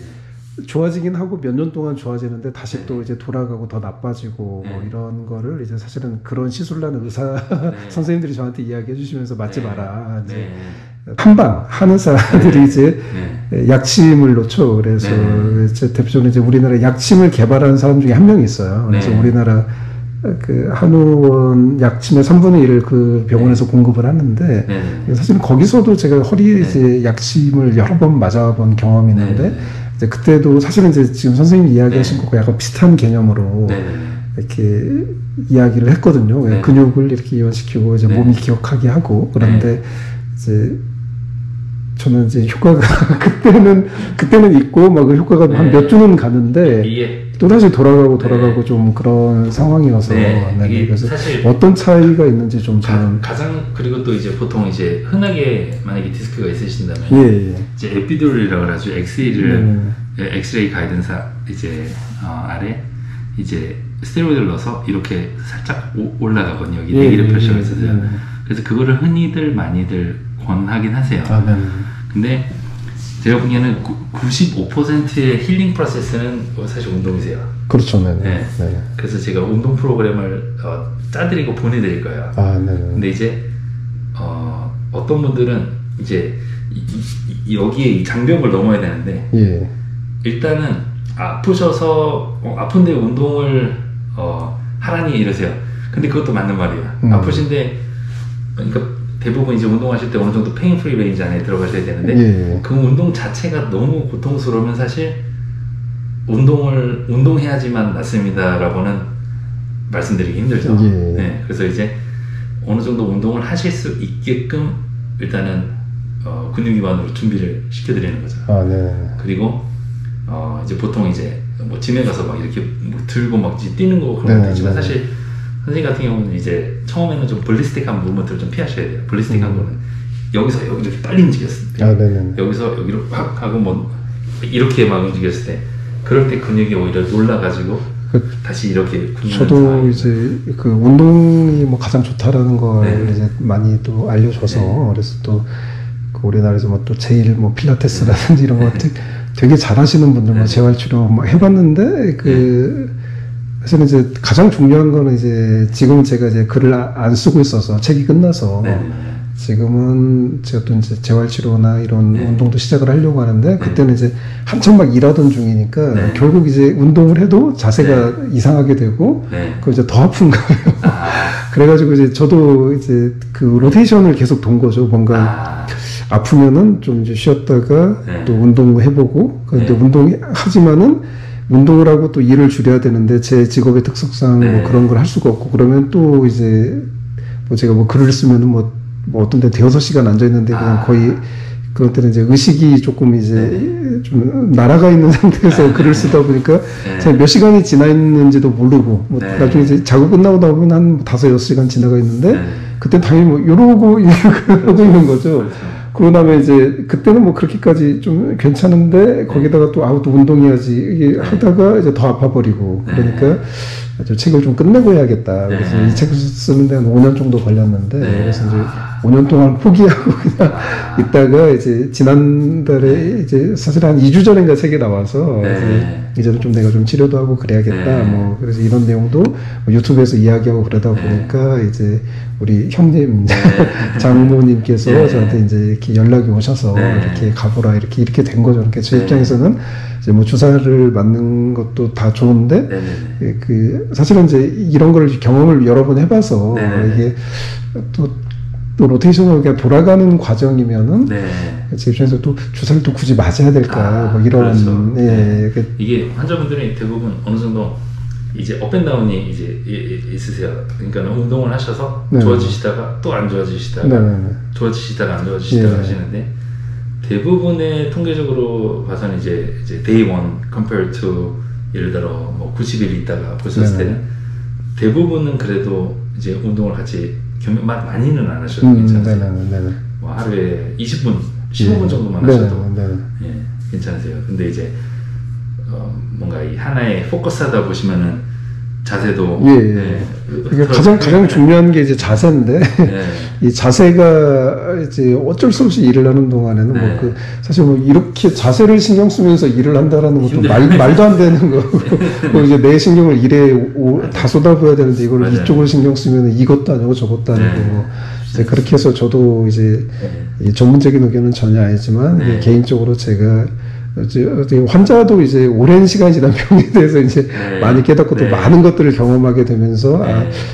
좋아지긴 하고 몇 년 동안 좋아지는데 다시 또 이제 돌아가고 더 나빠지고 뭐 이런 거를 이제 사실은 그런 시술하는 의사 선생님들이 저한테 이야기해 주시면서 맞지 마라. 이제 한방 하는 사람들이 이제 약침을 놓죠. 그래서 제 대표적으로 이제 우리나라 약침을 개발한 사람 중에 한 명이 있어요. 그래서 우리나라 그 한의원 약침의 3분의 1을 그 병원에서 공급을 하는데 사실은 거기서도 제가 허리에 이제 약침을 여러 번 맞아본 경험이 있는데 이제 그때도 사실은 이제 지금 선생님이 이야기하신 것과 약간 비슷한 개념으로 이렇게 이야기를 했거든요. 근육을 이렇게 이완시키고 이제 몸이 기억하게 하고 그런데 이제 저는 이제 효과가 그때는 있고 막 그 효과가 한 몇 주는 가는데 또 다시 돌아가고 좀 그런 상황이어서 그래서 사실 어떤 차이가 있는지 좀 저는 가장 그리고 또 이제 보통 이제 흔하게 만약에 디스크가 있으신다면 이제 에피듀럴이라고 하죠. 엑스레이 가이던사 이제 아래 이제 스테로이드를 넣어서 이렇게 살짝 올라가거든요. 여기 내기를 표시가 있어서요. 그래서 그거를 흔히들 많이들 권하긴 하세요. 근데 제가 보기에는 95%의 힐링 프로세스는 사실 운동이세요. 그렇죠. 그래서 제가 운동 프로그램을 짜드리고 보내드릴 거예요. 근데 이제 어떤 분들은 이제 여기에 이 장벽을 넘어야 되는데 일단은 아프셔서 아픈데 운동을 하라니 이러세요. 근데 그것도 맞는 말이에요. 아프신데 그러니까 대부분 이제 운동하실 때 어느 정도 페인 프리 레인지 안에 들어가셔야 되는데 그 운동 자체가 너무 고통스러우면 사실 운동해야지만 낫습니다라고는 말씀드리기 힘들죠. 그래서 이제 어느 정도 운동을 하실 수 있게끔 일단은 근육 기반으로 준비를 시켜드리는 거죠. 그리고 이제 보통 이제 뭐 짐에 가서 막 이렇게 뭐 들고 막 뛰는 거 그런 거 있지만 사실 선생님 같은 경우는 이제 처음에는 좀 볼리스틱한 무브먼트를 좀 피하셔야 돼요. 볼리스틱한 거는 여기서 여기 이렇게 빨리 움직였을 때 여기서 여기로 확 하고 뭐 이렇게 막 움직였을 때 그럴 때 근육이 오히려 놀라가지고 다시 이렇게 저도 이제 그 운동이 뭐 가장 좋다라는 걸 이제 많이 또 알려줘서 그래서 또 그 우리나라에서 뭐 또 제일 뭐 필라테스라든지 이런 거 되게 잘하시는 분들 뭐 재활치료 뭐 해봤는데 사실 이제 가장 중요한 거는 이제 지금 제가 이제 글을 안 쓰고 있어서 책이 끝나서 지금은 제가 또 이제 재활치료나 이런 운동도 시작을 하려고 하는데 그때는 이제 한참 막 일하던 중이니까 결국 이제 운동을 해도 자세가 이상하게 되고 그 이제 더 아픈 거예요. 그래가지고 이제 저도 이제 그 로테이션을 계속 돈 거죠. 뭔가 아프면은 좀 이제 쉬었다가 또 운동 해보고 그런데 운동하지만은 운동을 하고 또 일을 줄여야 되는데 제 직업의 특성상 뭐 그런 걸 할 수가 없고 그러면 또 이제 뭐 제가 뭐 글을 쓰면은 뭐 어떤 데 대여섯 시간 앉아 있는데 그냥 거의 그런 때는 이제 의식이 조금 이제 좀 날아가 있는 상태에서 글을 쓰다 보니까 제가 몇 시간이 지나 있는지도 모르고 뭐 나중에 이제 자고 끝나고 나오면 한 5-6시간 지나가 있는데 그때 당연히 뭐 이러고 하고 있는 거죠. 그러고 나면 이제 그때는 뭐 그렇게까지 좀 괜찮은데 거기다가 또 또 운동해야지 이게 하다가 이제 더 아파버리고 그러니까 저 책을 좀 끝내고 해야겠다. 그래서 이 책 쓰는데 한 5년 정도 걸렸는데 그래서 이제 5년 동안 포기하고 그냥 있다가 이제 지난달에 이제 사실 한 2주 전인가 책이 나와서 이제는 좀 내가 좀 치료도 하고 그래야겠다. 뭐 그래서 이런 내용도 유튜브에서 이야기하고 그러다 보니까 이제 우리 형님 장모님께서 저한테 이제 이렇게 연락이 오셔서 이렇게 가보라 이렇게 된 거죠. 그러니까 제 입장에서는 이제 뭐 주사를 맞는 것도 다 좋은데 그 사실은 이제 이런 걸 경험을 여러 번 해봐서 이게 또 로테이션으로 그냥 돌아가는 과정이면은 제 입장에서 또 주사를 또 굳이 맞아야 될까 뭐 이런 그렇죠. 이게 환자분들이 대부분 어느 정도 이제 업앤다운이 이제 있으세요. 그러니까 운동을 하셔서 좋아지시다가 또 안 좋아지시다가 좋아지시다가 안 좋아지시다가 하시는데 대부분의 통계적으로 봐서는 이제 day one compared to 예를 들어 뭐 90일 있다가 보셨을 때는 대부분은 그래도 이제 운동을 같이 많이는 안 하셔도 괜찮으세요. 뭐 하루에 20분, 15분 정도만 하셔도 괜찮으세요. 근데 이제 뭔가 이 하나에 포커스하다 보시면은 자세도 이게 가장 중요한 게 이제 자세인데 이 자세가 이제 어쩔 수 없이 일을 하는 동안에는 뭐 그 사실 뭐 이렇게 자세를 신경 쓰면서 일을 한다라는 것도 말도 안 되는 거고 이제 내 신경을 일에 다 쏟아부어야 되는데 이걸 이쪽을 신경 쓰면 이것도 아니고 저것도 아니고 이제 그렇게 해서 저도 이제 전문적인 의견은 전혀 아니지만 개인적으로 제가 환자도 이제 오랜 시간이 지난 병에 대해서 이제 많이 깨닫고 또 많은 것들을 경험하게 되면서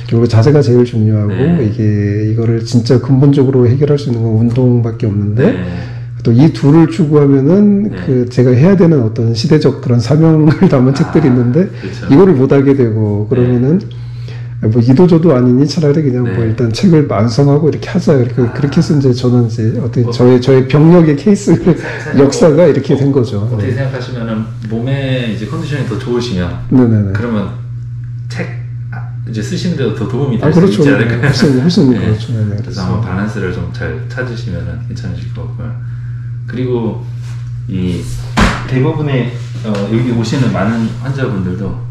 결국 자세가 제일 중요하고 이거를 진짜 근본적으로 해결할 수 있는 건 운동밖에 없는데 또 이 둘을 추구하면은 그 제가 해야 되는 어떤 시대적 그런 사명을 담은 책들이 있는데 이거를 못하게 되고 그러면은 뭐 이도저도 아니니 차라리 그냥 뭐 일단 책을 완성하고 이렇게 하자 그렇게 해서 이제 저는 이제 어떤 저의 병력의 케이스 역사가 이렇게 된 거죠. 어떻게 생각하시면은 몸의 이제 컨디션이 더 좋으시면 그러면 책 이제 쓰시는데도 더 도움이 될 수 그렇죠. 있지 않을까요? 훨씬 그렇죠. 그래서 한번 밸런스를 좀 잘 찾으시면은 괜찮으실 것 같고요. 그리고 이 대부분의 여기 오시는 많은 환자분들도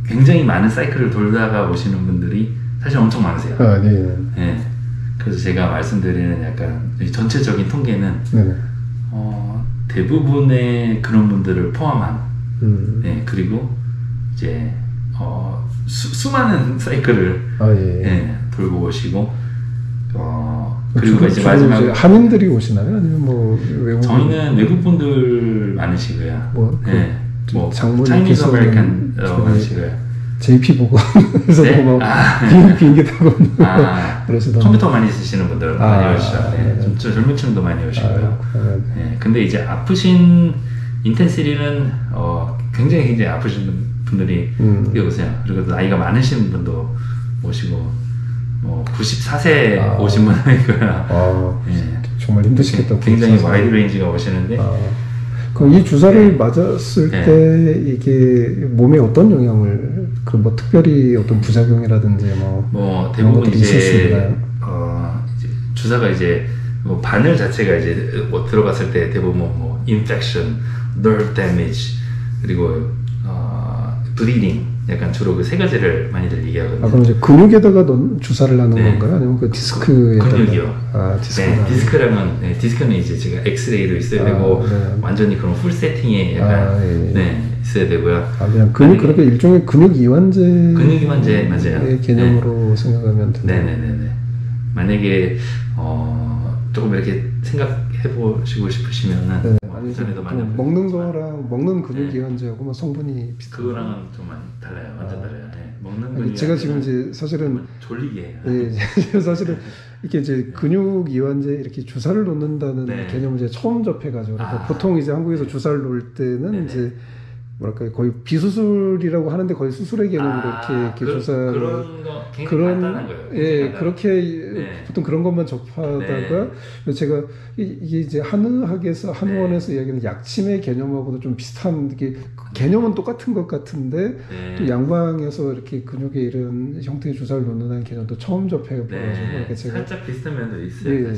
굉장히 많은 사이클을 돌다가 오시는 분들이 사실 엄청 많으세요. 그래서 제가 말씀드리는 약간 전체적인 통계는 대부분의 그런 분들을 포함한 그리고 이제 수많은 사이클을 돌고 오시고 그리고 이제 마지막에 한인들이 오시나요? 아니면 뭐 외국? 저희는 외국 분들 많으시고요. 뭐 Chinese American 많으시고요. JP 보고 그래서 뭐 비행기 타고 그러시더라고요. 컴퓨터 많이 쓰시는 분들 많이 오시죠. 좀 젊은 층도 많이 오시고요. 근데 이제 아프신 인텐시리는 굉장히 아프신 분들이 오세요. 그리고 나이가 많으신 분도 오시고 뭐 94세 오신 분도 있고요. 정말 힘드시겠다. 굉장히 와이드 레인지가 오시는데 그럼 이 주사를 맞았을 때 이게 몸에 어떤 영향을 뭐 특별히 어떤 부작용이라든지 뭐 대부분 이제 주사가 이제 뭐 바늘 자체가 이제 뭐 들어갔을 때 대부분 뭐 infection, nerve damage 그리고 bleeding 약간 주로 그 세 가지를 많이들 얘기하거든요. 그럼 이제 근육에다가 주사를 하는 건가요? 아니면 그 디스크에다가? 근육이요. 디스크랑은 디스크는 이제 제가 엑스레이로 있어야 되고 완전히 그런 풀 세팅에 약간 있어야 되고요. 그냥 그렇게 일종의 근육 이완제 맞아요. 개념으로 생각하면 되나요? 네네네. 만약에 조금 이렇게 생각해 보시고 싶으시면은 전에도 많이 먹는 거랑 먹는 근육 이완제하고 뭐 성분이 비슷해요. 그거랑은 좀 많이 달라요. 완전 달라요. 먹는 근육 제가 지금 이제 사실은 졸리게 해요. 사실은 이렇게 이제 근육 이완제 이렇게 주사를 놓는다는 개념을 이제 처음 접해가지고 보통 이제 한국에서 주사를 놓을 때는 이제 뭐랄까 거의 비수술이라고 하는데 거의 수술의 개념으로 이렇게 주사 그런 간단한 거예요. 그렇게 보통 그런 것만 접하다가 제가 이게 이제 한의학에서 이야기하는 약침의 개념하고도 좀 비슷한 게 개념은 똑같은 것 같은데 또 양방에서 이렇게 근육에 이런 형태의 주사를 놓는다는 개념도 처음 접해봐가지고 제가 살짝 비슷한 면도 있어요.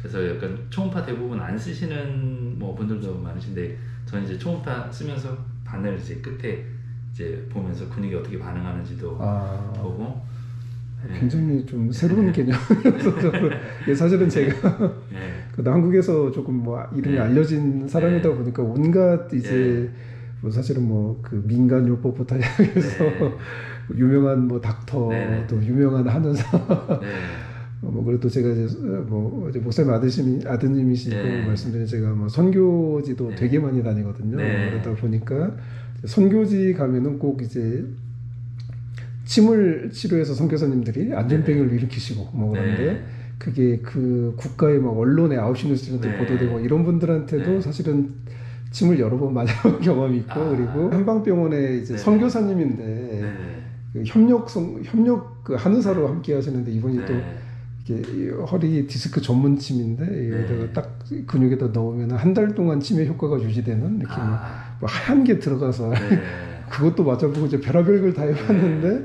그래서 약간 초음파 대부분 안 쓰시는 뭐 분들도 많으신데 저는 이제 초음파 쓰면서 바늘 이제 끝에 이제 보면서 근육이 어떻게 반응하는지도 보고. 굉장히 좀 새로운 개념이어서 사실은 제가 한국에서 조금 뭐 이름이 알려진 사람이다 보니까 온갖 이제 뭐 사실은 뭐 그 민간요법부터 해서 유명한 뭐 닥터 또 유명한 한의사 뭐 그래도 제가 이제 뭐 이제 목사님 아드님이시고 말씀드린 제가 뭐 선교지도 되게 많이 다니거든요. 그러다 보니까 선교지 가면은 꼭 이제 침을 치료해서 선교사님들이 안전병을 일으키시고 뭐 그런데 그게 그 국가의 막 언론에 9시 뉴스에도 보도되고 이런 분들한테도 사실은 침을 여러 번 맞아본 경험이 있고 그리고 한방병원에 이제 선교사님인데 그 협력 그 한의사로 함께 하시는데 이분이 또 이게 허리 디스크 전문 침인데 여기다가 딱 근육에다 넣으면 한 달 동안 침의 효과가 유지되는 이렇게 뭐 하얀 게 들어가서 그것도 맞아보고 이제 별의별 걸 다 해봤는데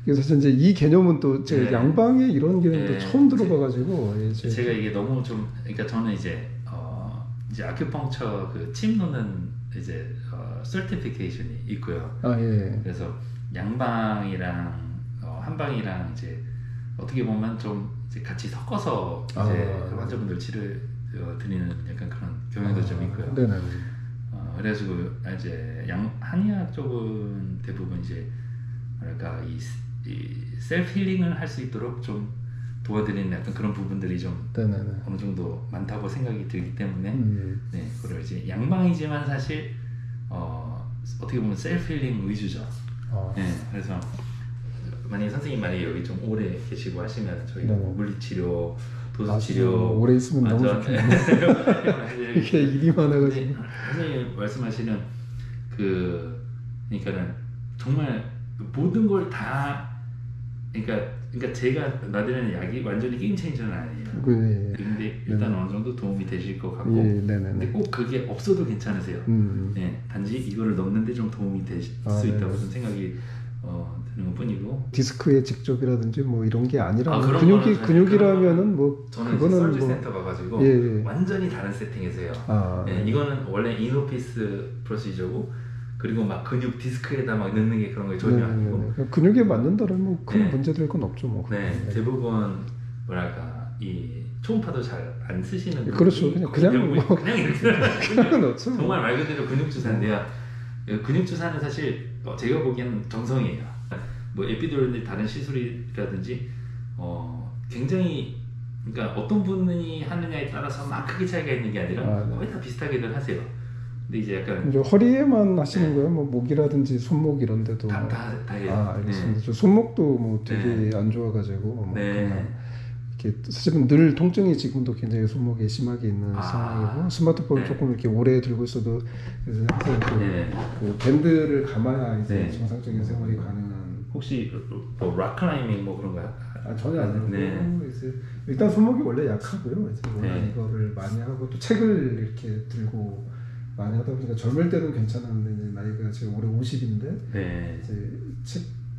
그래서 이제 이 개념은 또 제가 양방에 이런 개념도 처음 들어봐가지고 제가 이게 너무 좀 그러니까 저는 이제 아큐펑처 그 침 놓는 이제 서티피케이션이 있고요. 그래서 양방이랑 한방이랑 이제 어떻게 보면 좀 이제 같이 섞어서 이제 환자분들 치료 드리는 약간 그런 경향도 좀 있고요. 그래가지고 이제 한의학 쪽은 대부분 이제 뭐랄까 이 셀프 힐링을 할 수 있도록 좀 도와드리는 약간 그런 부분들이 좀 어느 정도 많다고 생각이 들기 때문에 그걸 이제 양방이지만 사실 어떻게 보면 셀프 힐링 위주죠. 그래서 만약에 선생님 만약에 여기 좀 오래 계시고 하시면 저희가 뭐 물리치료, 도수치료 오래 있으면 너무 좋겠네요. 이게 일이 많아가지고 선생님 말씀하시는 그러니까는 정말 모든 걸 다 그러니까 제가 놔드리는 약이 완전히 게임 체인저는 아니에요. 근데 일단 어느 정도 도움이 되실 것 같고 근데 꼭 그게 없어도 괜찮으세요. 단지 이거를 넣는데 좀 도움이 될 수 있다고 좀 생각이 드는 것 뿐이고 디스크의 직접이라든지 뭐 이런 게 아니라 근육이라면은 뭐 저는 그거는 설주 뭐 센터 가가지고 완전히 다른 세팅에서 해요. 이거는 원래 인오피스 프로시저고 그리고 막 근육 디스크에다 막 넣는 게 그런 게 전혀 아니고 근육에 맞는다면 뭐 큰 문제 될 건 없죠 뭐. 대부분 뭐랄까 이 초음파도 잘 안 쓰시는 그렇죠. 그냥 이렇게 넣죠. 정말 말 그대로 근육 주사인데요. 근육 주사는 사실 제가 보기에는 정성이에요. 뭐 에피듀럴이나 다른 시술이라든지 굉장히 그러니까 어떤 분이 하느냐에 따라서 막 크게 차이가 있는 게 아니라 거의 다 비슷하게들 하세요. 근데 이제 약간 이제 허리에만 하시는 거예요? 뭐 목이라든지 손목 이런 데도 다 해요. 알겠습니다. 저 손목도 뭐 되게 안 좋아가지고 뭐 그냥 이렇게 사실은 늘 통증이 지금도 굉장히 손목에 심하게 있는 상황이고 스마트폰 조금 이렇게 오래 들고 있어도 그래서 항상 그 밴드를 감아야 이제 정상적인 생활이 가능한. 혹시 뭐 락클라이밍 뭐 그런 거요? 전혀 아니고 이제 일단 손목이 원래 약하고요. 이제 이거를 많이 하고 또 책을 이렇게 들고 많이 하다 보니까 젊을 때는 괜찮았는데 이제 나이가 지금 올해 50인데 이제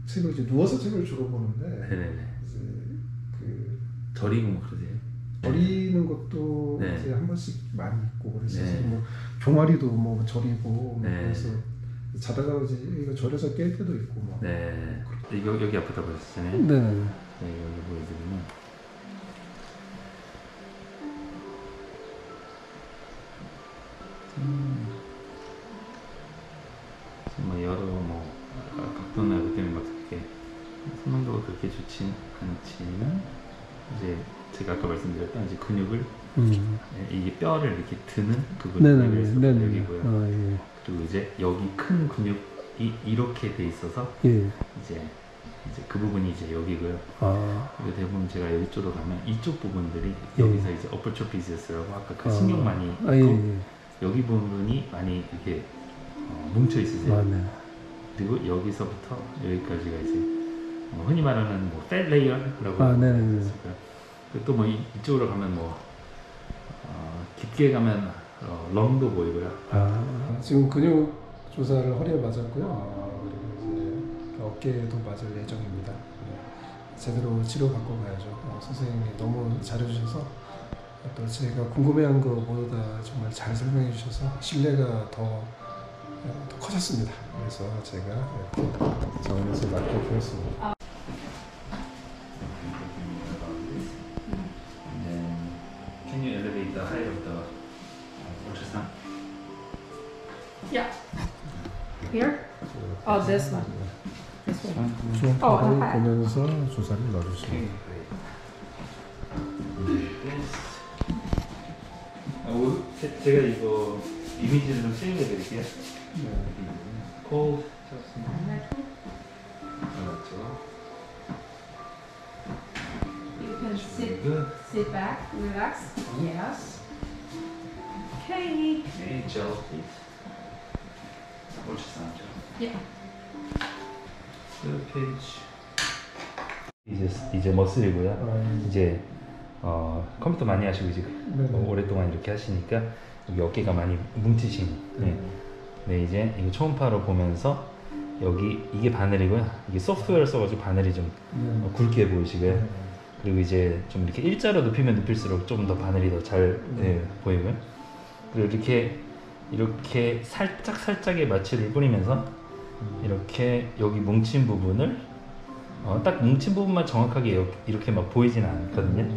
책을 이제 누워서 책을 주로 보는데 이제 그 저리고 뭐 그러세요? 저리는 것도 이제 한 번씩 많이 있고 그래서 뭐 종아리도 뭐 저리고 뭐 그래서 자다가 이제 이거 저려서 깰 때도 있고 뭐. 여기 아프다고 하셨잖아요. 여기 보여드리면. 뭐 여러 뭐 각도나 그 때문에 막 그렇게 선망도가 그렇게 좋진 않지만 이제 제가 아까 말씀드렸던 이제 근육을 이게 뼈를 이렇게 드는 부분이 여기고요. 그리고 이제 여기 큰 근육이 이렇게 돼 있어서 이제 그 부분이 이제 여기고요. 그리고 대부분 제가 여기 쪽으로 가면 이쪽 부분들이 여기서 이제 upper trapezius라고 아까 그 신경만이 있고 여기 부분이 많이 이렇게 뭉쳐 있으세요. 그리고 여기서부터 여기까지가 이제 흔히 말하는 뭐 fat layer라고 하고요. 또 뭐 이쪽으로 가면 뭐 깊게 가면 럼도 보이고요. 지금 근육 조사를 허리에 맞았고요. 그리고 이제 어깨에도 맞을 예정입니다. 제대로 치료 받고 가야죠. 선생님이 너무 잘해주셔서 또 제가 궁금해한 거 모두 다 정말 잘 설명해 주셔서 신뢰가 더 더 커졌습니다. 그래서 제가 정원에서 낳게 되었습니다. Can you elevate the height of the ultrasound? Yeah. Here? Oh, this one. This one. 초음파를 보면서 주사를 놔주시면 제가 이거 이미지를 좀 세이브 해드릴게요. Cold. You can sit back, relax. Yes. Okay. Okay, gel please. ultrasound gel. Yeah. Third page. 이제 머슬이고요. 이제 컴퓨터 많이 하시고 이제 오랫동안 이렇게 하시니까 여기 어깨가 많이 뭉치신. 네, 이제 이거 초음파로 보면서 여기 이게 바늘이고요. 이게 소프트웨어를 써가지고 바늘이 좀 굵게 보이시고요. 그리고 이제 좀 이렇게 일자로 눕히면 눕힐수록 좀 더 바늘이 더 잘 보이고요. 그리고 이렇게 살짝의 마취를 뿌리면서 이렇게 여기 뭉친 부분을 딱 뭉친 부분만 정확하게 이렇게 막 보이지는 않거든요.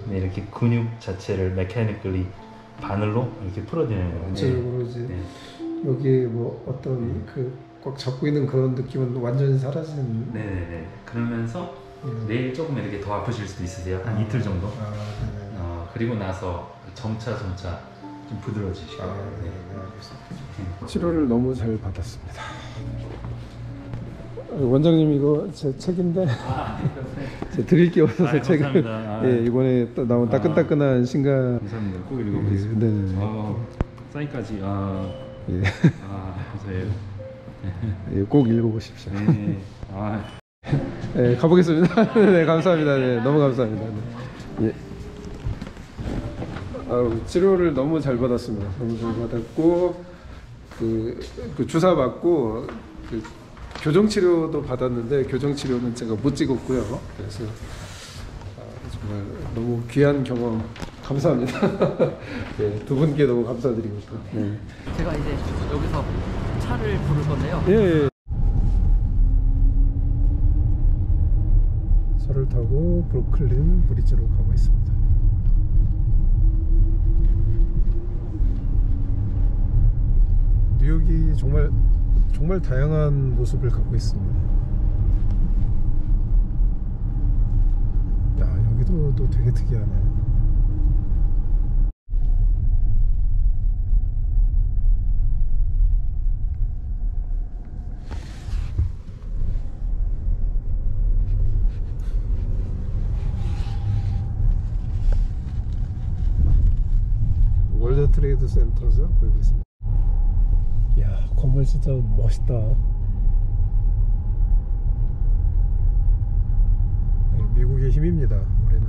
근데 이렇게 근육 자체를 메카니컬리 바늘로 이렇게 풀어드리는 거예요. 전체적으로 이제 여기 뭐 어떤 그 꽉 잡고 있는 그런 느낌은 완전히 사라지는. 네네네. 그러면서 내일 조금 이렇게 더 아프실 수도 있으세요. 한 이틀 정도. 그리고 나서 점차 좀 부드러워지시고. 네. 치료를 너무 잘 받았습니다. 원장님 이거 제 책인데 제가 드릴 게 없어서 책을 예, 이번에 또 나온 따끈따끈한 신간. 감사합니다. 꼭 읽어보겠습니다. 네. 사인까지. 예. 감사해요. 예, 꼭 읽어보십시오. 네. 네, 가보겠습니다. 네, 감사합니다. 네, 너무 감사합니다. 네. 예. 치료를 너무 잘 받았습니다. 너무 잘 받았고 그 주사 맞고 그 교정 치료도 받았는데 교정 치료는 제가 못 찍었고요. 그래서 정말 너무 귀한 경험 감사합니다. 네, 두 분께 너무 감사드립니다. 네. 제가 이제 여기서 차를 부를 건데요. 예. 차를 타고 브루클린 브리지로 가고 있습니다. 뉴욕이 정말 다양한 모습을 갖고 있습니다. 야, 여기도 또 되게 특이하네. 월드 트레이드 센터에서 보이고 있습니다. 야, 건물 진짜 멋있다. 네, 미국의 힘입니다. 우리는.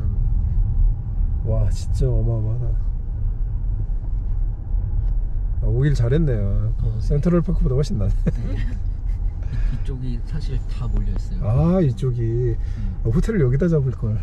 와, 진짜 어마어마하다. 오길 잘했네요. 센트럴파크보다 훨씬 낫네. 이쪽이 사실 다 몰려 있어요. 아, 이쪽이 호텔을 여기다 잡을 걸. 네.